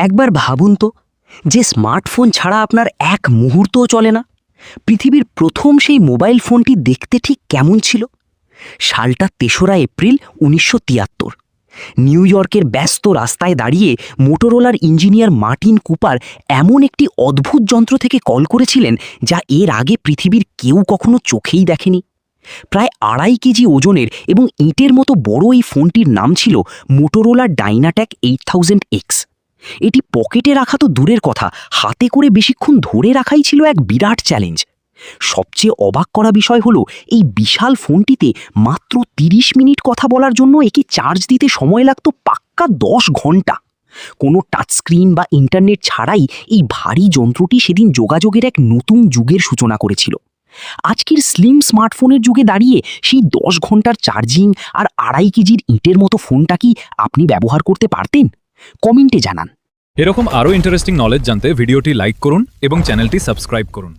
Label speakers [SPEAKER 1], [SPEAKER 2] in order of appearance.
[SPEAKER 1] একবার ভাবুন তো, যে স্মার্টফোন ছাড়া আপনার এক মুহূর্তও চলে না। পৃথিবীর প্রথম সেই মোবাইল ফোনটি দেখতে ঠিক কেমন ছিল? সালটা ৩রা এপ্রিল ১৯৭৩। নিউ ইয়র্কের ব্যস্ত রাস্তায় দাঁড়িয়ে মোটোরোলার ইঞ্জিনিয়ার মার্টিন কুপার এমন একটি অদ্ভুত যন্ত্র থেকে কল করেছিলেন যা এর আগে পৃথিবীর কেউ কখনো চোখেই দেখেনি। প্রায় ২.৫ কেজি ওজনের এবং ইঁটের মতো বড় এই ফোনটির নাম ছিল মোটোরোলা ডাইনাট্যাক 8000X। এটি পকেটে রাখা তো দূরের কথা, হাতে করে বেশিক্ষণ ধরে রাখাই ছিল এক বিরাট চ্যালেঞ্জ। সবচেয়ে অবাক করা বিষয় হলো, এই বিশাল ফোনটিতে মাত্র ৩০ মিনিট কথা বলার জন্য একে চার্জ দিতে সময় লাগতো পাক্কা ১০ ঘন্টা। কোনো টাচস্ক্রিন বা ইন্টারনেট ছাড়াই এই ভারী যন্ত্রটি সেদিন যোগাযোগের এক নতুন যুগের সূচনা করেছিল। আজকের স্লিম স্মার্টফোনের যুগে দাঁড়িয়ে সেই ১০ ঘন্টার চার্জিং আর ২.৫ কেজির ইঁটের মতো ফোনটা কি আপনি ব্যবহার করতে পারতেন? কমেন্টে জানান।
[SPEAKER 2] এরকম আরও ইন্টারেস্টিং নলেজ জানতে ভিডিওটি লাইক করুন এবং চ্যানেলটি সাবস্ক্রাইব করুন।